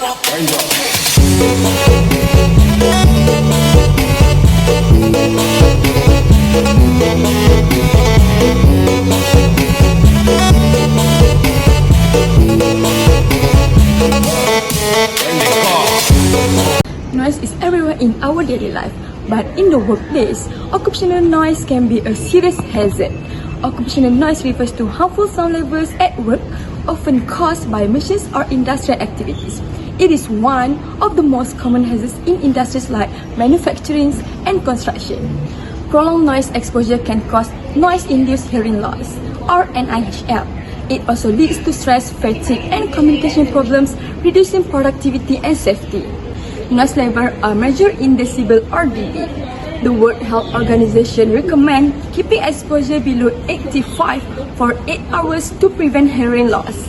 Noise is everywhere in our daily life, but in the workplace, occupational noise can be a serious hazard. Occupational noise refers to harmful sound levels at work, often caused by machines or industrial activities. It is one of the most common hazards in industries like manufacturing and construction. Prolonged noise exposure can cause noise-induced hearing loss, or NIHL. It also leads to stress, fatigue, and communication problems, reducing productivity and safety. Noise levels are measured in decibel or dB. The World Health Organization recommends keeping exposure below 85 for 8 hours to prevent hearing loss.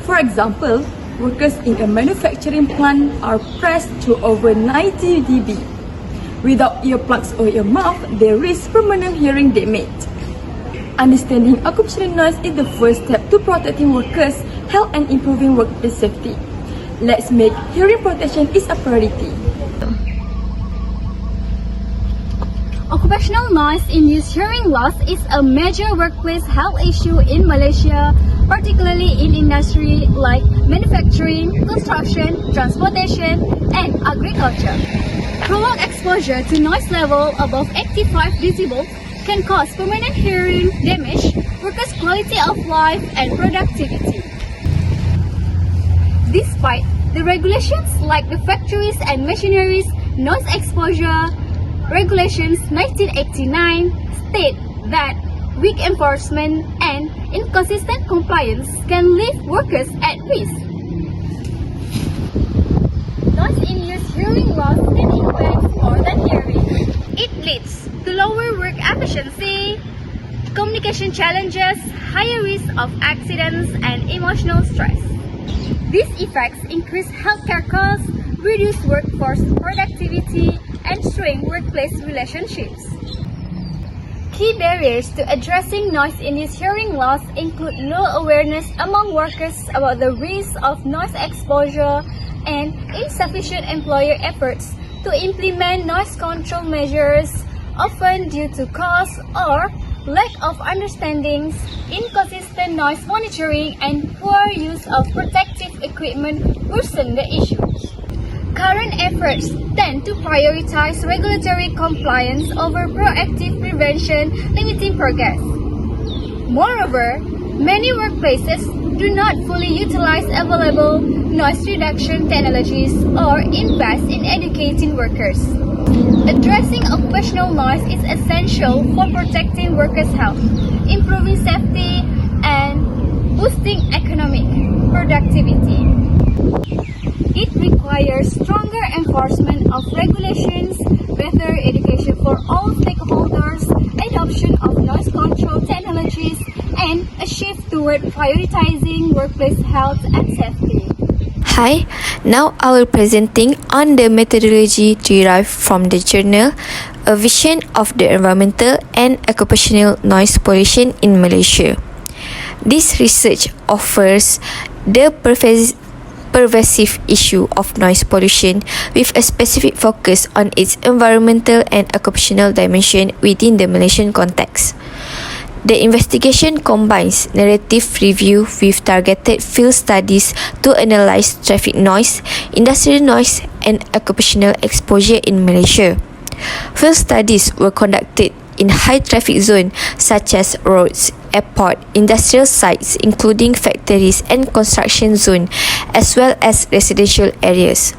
For example, workers in a manufacturing plant are pressed to over 90 dB. Without earplugs or earmuffs, they risk permanent hearing damage. Understanding occupational noise is the first step to protecting workers' health and improving workplace safety. Let's make hearing protection is a priority. Occupational noise-induced hearing loss is a major workplace health issue in Malaysia, particularly in industry like manufacturing, construction, transportation, and agriculture. Prolonged exposure to noise level above 85 decibels can cause permanent hearing damage, workers' quality of life, and productivity. Despite the regulations like the Factories and Machineries Noise Exposure Regulations 1989 state that weak enforcement and inconsistent compliance can leave workers at risk. Noise-induced hearing loss can impact more than hearing. It leads to lower work efficiency, communication challenges, higher risk of accidents, and emotional stress. These effects increase healthcare costs, reduce workforce productivity, and strain workplace relationships. Key barriers to addressing noise-induced hearing loss include low awareness among workers about the risks of noise exposure and insufficient employer efforts to implement noise control measures, often due to cost or lack of understanding, inconsistent noise monitoring, and poor use of protective equipment worsen the issues. Current efforts tend to prioritize regulatory compliance over proactive prevention, limiting progress. Moreover, many workplaces do not fully utilize available noise reduction technologies or invest in educating workers. Addressing occupational noise is essential for protecting workers' health, improving safety, and boosting economic productivity. It requires stronger enforcement of regulations, better education for all stakeholders, adoption of noise control technologies, and a shift toward prioritizing workplace health and safety. Hi, now I will presenting on the methodology derived from the journal A Vision of the Environmental and Occupational Noise Pollution in Malaysia. This research offers the pervasive issue of noise pollution with a specific focus on its environmental and occupational dimension within the Malaysian context. The investigation combines narrative review with targeted field studies to analyze traffic noise, industrial noise, and occupational exposure in Malaysia. Field studies were conducted in high traffic zones such as roads, airport, industrial sites including factories and construction zones, as well as residential areas.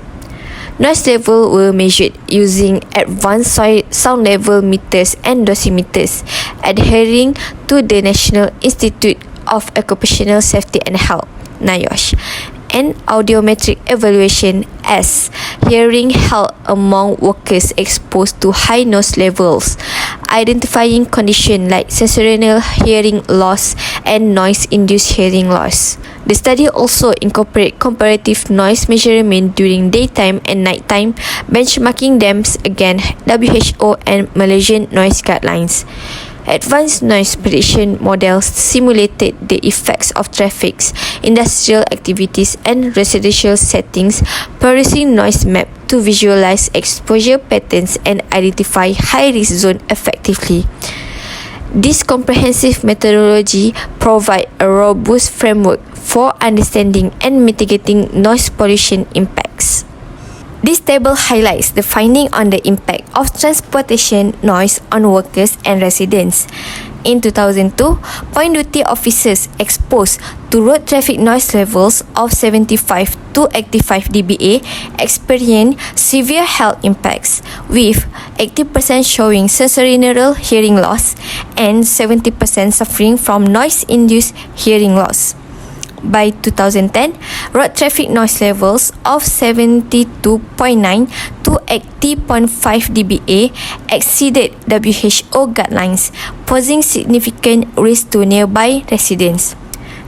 Noise level were measured using advanced sound level meters and dosimeters, adhering to the National Institute of Occupational Safety and Health (NIOSH), and audiometric evaluation as hearing health among workers exposed to high noise levels, identifying conditions like sensorineural hearing loss and noise-induced hearing loss. The study also incorporated comparative noise measurement during daytime and nighttime, benchmarking them against WHO and Malaysian noise guidelines. Advanced noise prediction models simulated the effects of traffic, industrial activities and residential settings, producing noise map to visualize exposure patterns and identify high-risk zones effectively. This comprehensive methodology provides a robust framework for understanding and mitigating noise pollution impacts. This table highlights the finding on the impact of transportation noise on workers and residents. In 2002, point duty officers exposed to road traffic noise levels of 75 to 85 dBA experienced severe health impacts, with 80% showing sensorineural hearing loss and 70% suffering from noise-induced hearing loss. By 2010, road traffic noise levels of 72.9 to 80.5 dBA exceeded WHO guidelines, posing significant risk to nearby residents.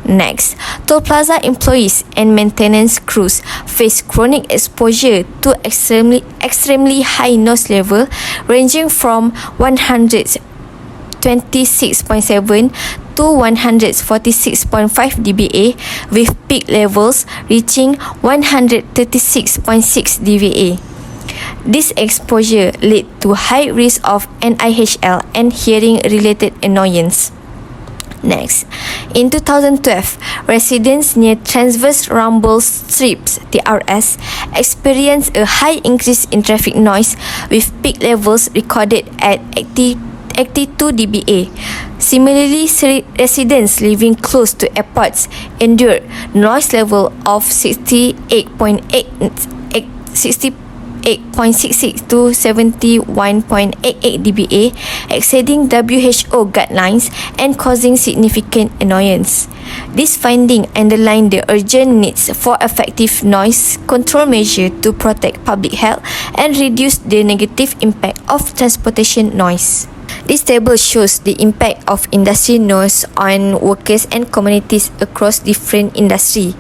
Next, toll plaza employees and maintenance crews face chronic exposure to extremely high noise level ranging from 126.7 to 146.5 dBA, with peak levels reaching 136.6 dBA. This exposure led to high risk of NIHL and hearing-related annoyance. Next, in 2012, residents near transverse rumble strips (TRS) experienced a high increase in traffic noise, with peak levels recorded at 82 dBA. Similarly, residents living close to airports endured noise level of 68.66 to 71.88 dBA, exceeding WHO guidelines and causing significant annoyance. This finding underlined the urgent needs for effective noise control measures to protect public health and reduce the negative impact of transportation noise. This table shows the impact of industry noise on workers and communities across different industries.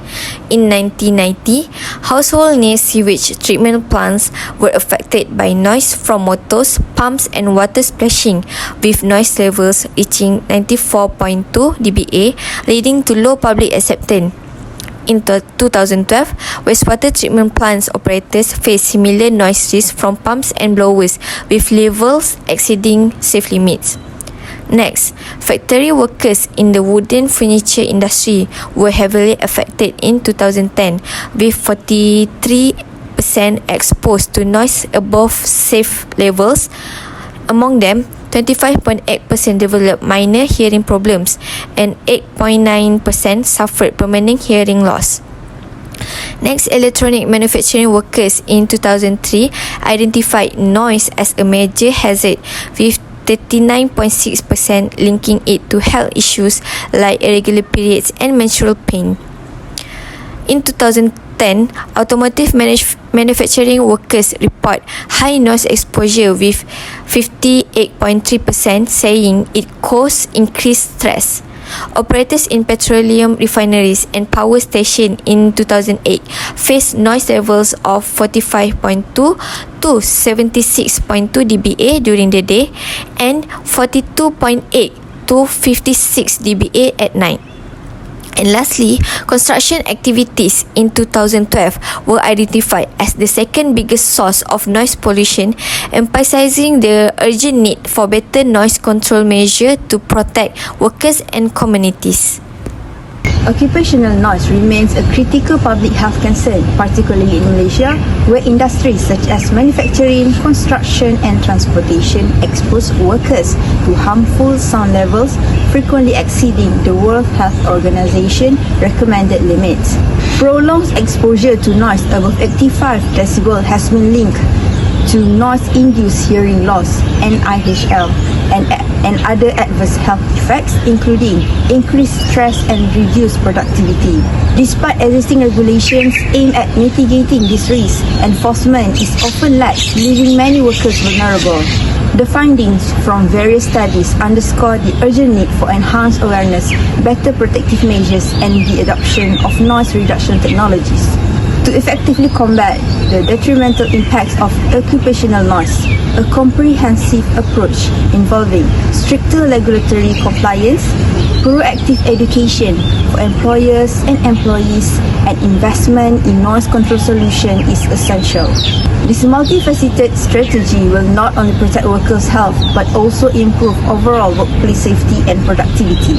In 1990, households near sewage treatment plants were affected by noise from motors, pumps and water splashing, with noise levels reaching 94.2 dBA, leading to low public acceptance. In 2012, wastewater treatment plants operators faced similar noise risks from pumps and blowers, with levels exceeding safe limits. Next, factory workers in the wooden furniture industry were heavily affected in 2010, with 43% exposed to noise above safe levels. Among them, 25.8% developed minor hearing problems and 8.9% suffered permanent hearing loss. Next, electronic manufacturing workers in 2003 identified noise as a major hazard, with 39.6% linking it to health issues like irregular periods and menstrual pain. In 2010, automotive manufacturing workers report high noise exposure, with 58.3% saying it caused increased stress. Operators in petroleum refineries and power stations in 2008 faced noise levels of 45.2 to 76.2 dBA during the day and 42.8 to 56 dBA at night. And lastly, construction activities in 2012 were identified as the second biggest source of noise pollution, emphasizing the urgent need for better noise control measures to protect workers and communities. Occupational noise remains a critical public health concern, particularly in Malaysia, where industries such as manufacturing, construction and transportation expose workers to harmful sound levels, frequently exceeding the World Health Organization recommended limits. Prolonged exposure to noise above 85 decibel has been linked to noise-induced hearing loss, NIHL, and other adverse health effects, including increased stress and reduced productivity. Despite existing regulations aimed at mitigating this risk, enforcement is often lax, leaving many workers vulnerable. The findings from various studies underscore the urgent need for enhanced awareness, better protective measures, and the adoption of noise reduction technologies. To effectively combat the detrimental impacts of occupational noise, a comprehensive approach involving stricter regulatory compliance, proactive education for employers and employees, and investment in noise control solution is essential. This multifaceted strategy will not only protect workers' health but also improve overall workplace safety and productivity.